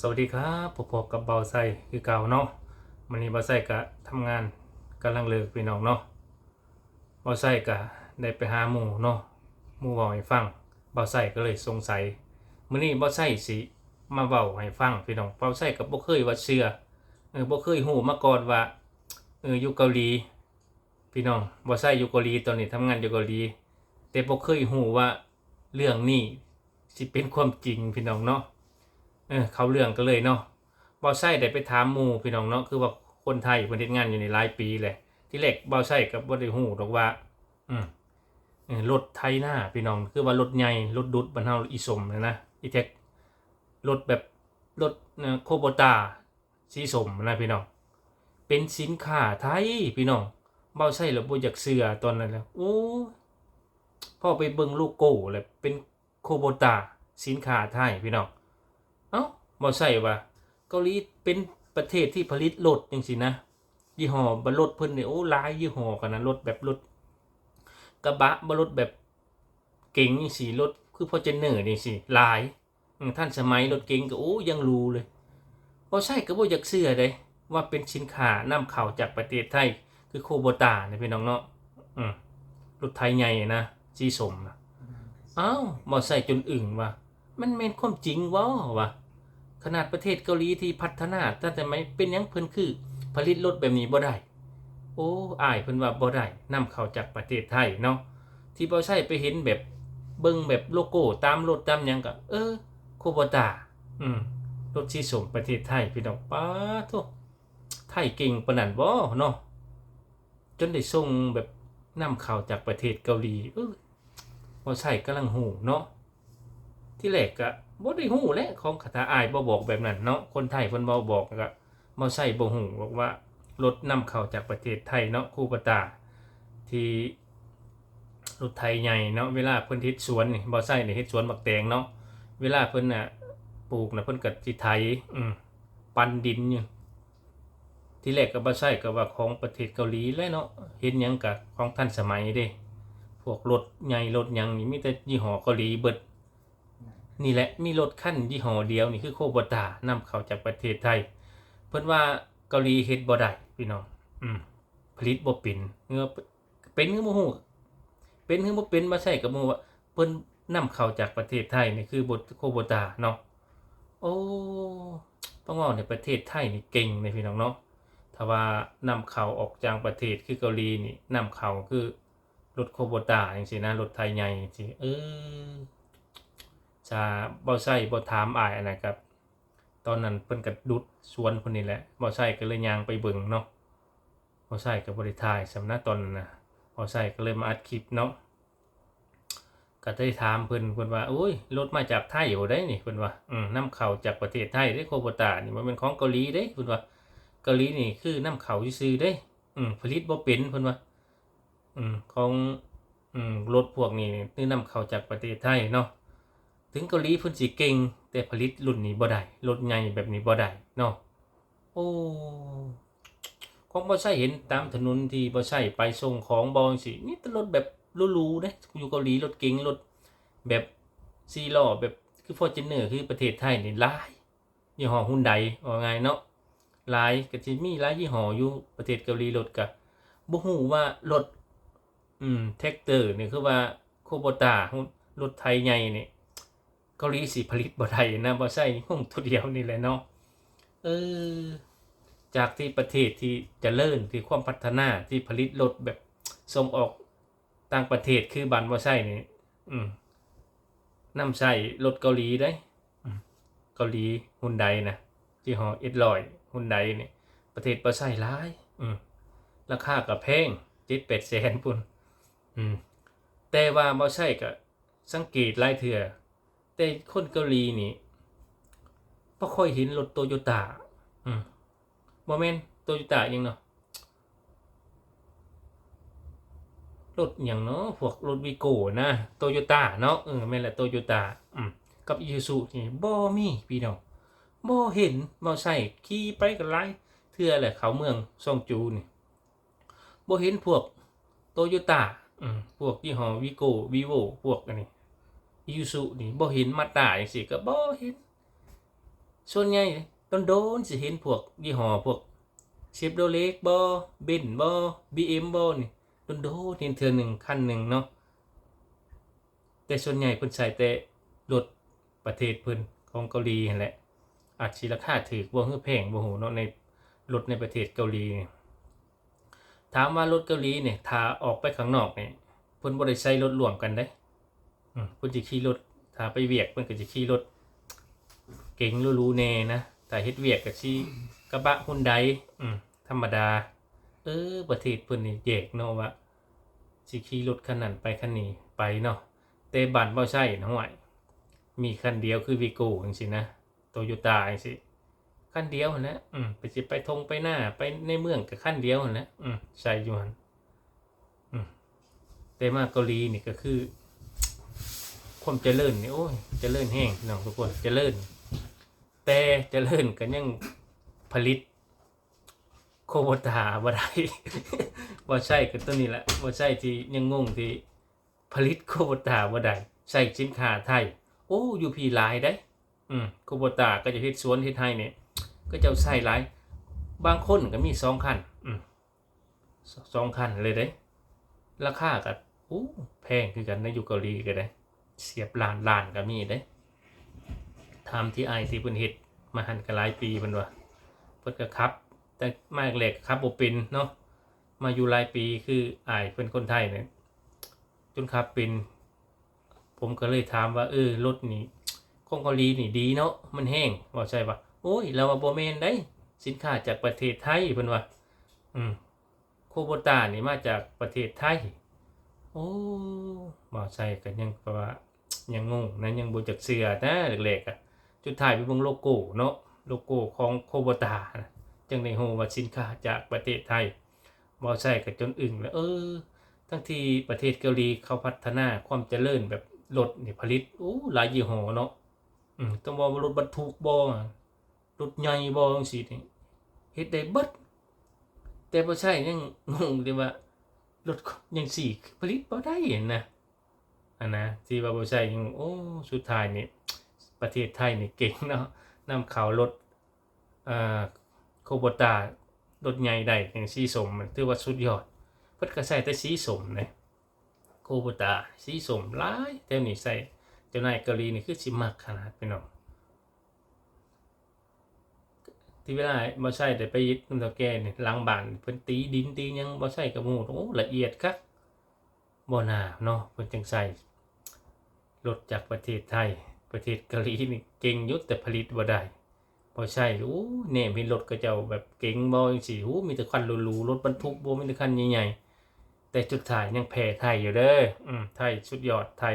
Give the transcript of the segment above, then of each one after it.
สวัสดีครับพบกับเบาไซคือเก่าเนาะวันนี้เบาไซก็ทำงานกำลังเลิกพี่น้องเนาะเบาไซก็ได้ไปหาหมู่เนาะหมู่เว้าให้ฟังเบาไซก็เลยสงสัยมื้อนี้เบาไซสิมาเว้าให้ฟังพี่น้องเบาไซก็บ่เคยว่าเชื่อบ่เคยฮู้มาก่อนว่าอยู่เกาหลีพี่น้องเบาไซอยู่เกาหลีตอนนี้ทำงานอยู่เกาหลีแต่บ่เคยฮู้ว่าเรื่องนี้สิเป็นความจริงพี่น้องเนาะเขาเรื่องก็เลยเนาะเบาไส้ได้ไปถามหมู่พี่น้องเนาะคือว่าคนไทยเพิ่นเฮ็ดงานอยู่ในหลายปีเลยที่แรกเบาไส้ก็บ่ได้ฮู้ดอกว่าอืมรถไถนาพี่น้องคือว่ารถใหญ่รถดุดบ้านเฮาอีส้มนะอีแท็กรถแบบรถโคโบตาสีส้มนะพี่น้องเป็นสินค้าไทยพี่น้องเบาไส้แล้วบ่อยากเชื่อตอนนั้นแล้วโอ้พอไปเบิ่งโลโก้แล้วเป็นโคโบตาสินค้าไทยพี่น้อง เอ้าบ่ใช่ว่าเกาหลีเป็นประเทศที่ผลิตรถจังซี่นะยี่ห้อบรถเพิ่นนี่โอ้หลายยี่ห้อกันนะรถแบบรถกระบะบ่รถแบบเก๋งจังซี่รถคือ Fortuner นี่สิหลายทันสมัยรถเก๋งก็โอ้ยังรู้เลยบ่ใช่ก็บ่อยากเชื่อเด้ว่าเป็นสินค้านำเข้าจากประเทศไทยคือโคโบตานี่พี่น้องเนาะอืมรถไทยใหญ่นะสีส้มนะอ้าวบ่ใช่จนอึ้งว่ามันแม่นความจริงบ่วะ ขนาดประเทศเกาหลีที่พัฒนาตั้งแต่ไม่เป็นยังเพิ่นคือผลิตรถแบบนี้บ่ได้โอ้อายเพิ่นว่าบ่ได้นำเข้าจากประเทศไทยเนาะที่บ่ใช่ไปเห็นแบบเบิ่งแบบโลโก้ตามรถตามหยังก็โคโบตาอืมรถสีส้มประเทศไทยพี่น้องป๊าโธไทยเก่งปานนั้นบ่เนาะจนได้ส่งแบบนำเข้าจากประเทศเกาหลีบ่ใช่กำลังฮู้เนาะ ที่แรกก็บ่ได้ฮู้แหละของถ้าอ้ายบ่บอกแบบนั้นเนาะคนไทยเพิ่นบ่บอกก็บ่ใช่บ่ฮู้บอกว่ารถนำเข้าจากประเทศไทยเนาะคูปตาที่รถไถใหญ่เนาะเวลาเพิ่นเฮ็ดสวนนี่บ่ใช่นี่เฮ็ดสวนบักแตงเนาะเวลาเพิ่นน่ะปลูกน่ะเพิ่นก็สิไถปั้นดินอยู่ที่แรกก็บ่ใช่ก็ว่าของประเทศเกาหลีแหละเนาะเห็นหยังก็ของทันสมัยเด้พวกรถใหญ่รถหยังนี่มีแต่ยี่ห้อเกาหลีเบิด นี่แหละมีรถคันยี่ห้อเดียวนี่คือโคโบตานำเข้าจากประเทศไทยเพิ่นว่าเกาหลีเฮ็ดบ่ได้พี่น้องผลิตบ่เป็นเงือเป็นคือบ่ฮู้เป็นคือบ่เป็นมาใช้ก็บ่ว่าเพิ่นนำเข้าจากประเทศไทยนี่คือบโคโบตาเนาะโอ้ต้องเว้าในประเทศไทยนี่เก่งเลยพี่น้องเนาะถ้าว่านำเข้าออกจากประเทศคือเกาหลีนี่นำเข้าคือรถโคโบตาจังซี่นะรถไทยใหญ่จังซี่จะบ่ใช่บ่ถามอ้ายอันนั้นครับตอนนั้นเพิ่นก็ดุดสวนเพิ่นนี่แหละบ่ใช่ก็เลยย่างไปเบิ่งเนาะบ่ใช่ก็บ่ได้ถ่ายส่ำนะตอนนั้นน่ะบ่ใช่ก็เลยมาอัดคลิปเนาะก็ได้ถามเพิ่นว่าโอ้ยรถมาจากไทยบ่ได้นี่เพิ่นว่านำเข้าจากประเทศไทยเด้โคโบตานี่บ่แม่นของเกาหลีเด้เพิ่นว่าเกาหลีนี่คือนำเข้าซื่อๆเด้ผลิตบ่เป็นเพิ่นว่าของรถพวกนี้คือนำเข้าจากประเทศไทยเนาะ ถึงเกาหลีเพิ่นสิเก่งแต่ผลิตรุ่นนี้บ่ได้รถใหญ่แบบนี้บ่ได้เนาะโอ้ของบ่ใช่เห็นตามถนนที่บ่ใช่ไปส่งของบ่จังซี่มีแต่รถแบบหรูๆเด้อยู่เกาหลีรถเก๋งรถแบบ4ล้อแบบคือ Fortuner คือประเทศไทยนี่หลายยี่ห้อ Hyundai ว่าง่ายเนาะหลายก็สิมีหลายยี่ห้ออยู่ประเทศเกาหลีรถก็บ่ฮู้ว่ารถแท็กเตอร์นี่คือว่า Kubota รถไถใหญ่นี่เกาหลีสิผลิตบ่ได้นะบ่ใช่หุ้มตัวเดียวนี่แหละเนาะเออจากที่ประเทศที่เจริญที่ความพัฒนาที่ผลิตรถแบบส่งออกต่างประเทศคือบ้านบ่ใช่นี่นำใช้รถเกาหลีได้เกาหลี Hyundai นะยี่ห้อ S100 Hyundai นี่ประเทศบ่ใช่หลายราคาก็แพง7-8แสนพุ่นแต่ว่าบ่ใช่ก็สังเกตหลายเทื่อแต่คนเกาหลีนี่บ่ค่อยเห็นรถโตโยต้าบ่แม่นโตโยต้าหยังเนาะรถหยังเนาะพวกรถวีโก้นะโตโยต้าเนาะแม่นแหละโตโยต้ากับอีซูซูนี่บ่มีพี่น้องบ่เห็นบ่ใช้ขี่ไปก็หลายเทื่อแหละเข้าเมืองซ่องจูนี่บ่เห็นพวกโตโยต้าพวกยี่ห้อวีโก้วีโวพวกอันนี้อีซูซูนี่บ่เห็นมาด้าจังซี่ก็บ่เห็น ส่วนใหญ่โดนๆสิเห็นพวกยี่ห้อพวกเชฟโรเล็กบ่เบนซ์บ่ BM บ่นี่โดนๆเห็นเทื่อหนึ่งคันหนึ่งเนาะแต่ส่วนใหญ่เพิ่นใช้แต่รถประเทศเพิ่นของเกาหลีนั่นแหละอาจสิราคาถูกบ่คือแพงบ่ฮู้เนาะในรถในประเทศเกาหลีนี่ถามว่ารถเกาหลีเนี่ยถ้าออกไปข้างนอกนี่เพิ่นบ่ได้ใช้รถร่วมกันเด้เพิ่นสิขี่รถถ้าไปเวียกเพิ่นก็สิขี่รถเก๋งหรูๆแน่นะแต่เฮ็ดเวียกก็สิกระบะ Hyundai ธรรมดาประเทศเพิ่นนี่แยกเนาะว่าสิขี่รถคันนั้นไปคันนี้ไปเนาะแต่บ้านบ่ใช่นะห้วยมีคันเดียวคือ Vigo จังซี่นะ Toyota จังซี่คันเดียวหั่นแหละไปสิไปทงไปหน้าไปในเมืองก็คันเดียวหั่นแหละใช้อยู่หั่นแต่มาเกาหลีนี่ก็คือความเจริญนี่โอ้ยเจริญแฮงพี่น้องทุกคนเจริญแต่เจริญก็ยังผลิตโควตาบ่ได้ บ่ใช่ก็ตัวนี้แหละบ่ใช่ที่ยังงงที่ผลิตโควตาบ่ได้ใช้สินค้าไทยโอ้อยู่พี่หลายได้โควตาก็จะเฮ็ดสวนเฮ็ดไร่นี่ก็จะใช้หลายบางคนก็มี2คัน2คันเลยเด้ราคาก็แพงคือกันในอยู่เกาหลีก็ได้เสียบล้านก็มีเด้ทำที่ไอที่เพิ่นเฮ็ดมาหันก็หลายปีเพิ่นว่าเพิ่นก็ขับแต่มาแรกๆขับบ่เป็นเนาะมาอยู่หลายปีคืออ้ายเพิ่นคนไทยเนี่ยจนขับเป็นผมก็เลยถามว่ารถนี่ของเกาหลีนี่ดีเนาะมันแห้งว่าใช่ปะโอ้ยเราว่าบ่แม่นได้สินค้าจากประเทศไทยเพิ่นว่าโคโบตานี่มาจากประเทศไทยโอ้บ่ใช่ก็ยังเพราะว่ายังงงนะยังบ่จักเชื่อนะแรกๆอะจุดท้ายไปเบิ่งโลโก้เนาะโลโก้ของโคโบตาจังได้ฮู้ว่าสินค้าจากประเทศไทยบ่ใช่ก็จนอึ้งแล้วทั้งที่ประเทศเกาหลีเขาพัฒนาความเจริญแบบรถนี่ผลิตหลายยี่ห้อเนาะต้องว่ารถบรรทุกบ่รถใหญ่บ่จังซี่นี่เฮ็ดได้เบิดแต่บ่ใช่ยังงงที่ว่ารถจังซี่ผลิตบ่ได้นะนะที่ว่าบ่ใช่ยังสุดท้ายนี่ประเทศไทยนี่เก่งเนาะนำเข้ารถโคโบตารถใหญ่ได้อย่างสีส้มมันถือว่าสุดยอดเพิ่นก็ใช้แต่สีส้มนะโคโบตาสีส้มหลายแต่นี่ใส่เจ้านายเกาหลีนี่คือสิมักขนาดพี่น้องที่เวลาบ่ใช่ได้ไปนำเฒ่าแก่นี่หลังบ้านเพิ่นตีดินตีหยังบ่ใช่ก็ฮู้ละเอียดคักบ่น่าเนาะเพิ่นจังใส่รถจากประเทศไทยประเทศเกาหลีนี่เก่งอยู่แต่ผลิตบ่ได้บ่ใช่แหน่มีรถเขาเจ้าแบบเก๋งบ่จังซี่มีแต่คันหรูๆรถบรรทุกบ่มีแต่คันใหญ่ๆแต่สุดท้ายยังแพ้ไทยอยู่เด้อไทยสุดยอดไทย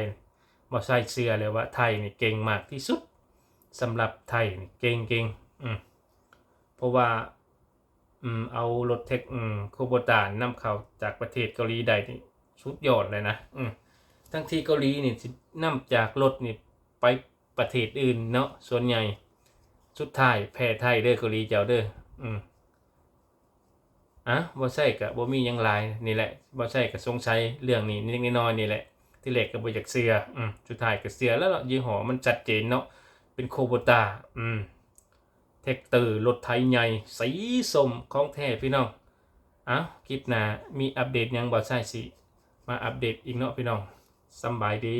บ่ใช่เชื่อเลยว่าไทยนี่เก่งมากที่สุดสำหรับไทยนี่เก่งเพราะว่าเอารถโคโบตานำเข้าจากประเทศเกาหลีได้นี่สุดยอดเลยนะทั้งที่เกาหลีนี่สินำจากรถนี่ไปประเทศอื่นเนาะส่วนใหญ่สุดท้ายแพ้ไทยเด้อเกาหลีเจ้าเด้อบ่ใช่ก็บ่มีหยังหลายนี่แหละบ่ใช่ก็สงสัยเรื่องนี้นิดๆน้อยๆนี่แหละที่แรกก็บ่อยากเชื่อสุดท้ายก็เชื่อแล้วยี่ห้อมันชัดเจนเนาะเป็นโคโบตาแท็กเตอร์รถไถใหญ่สีส้มของแท้พี่น้องคลิปหน้ามีอัปเดตหยังบ่ใช่สิมาอัปเดตอีกเนาะพี่น้องสำบายดี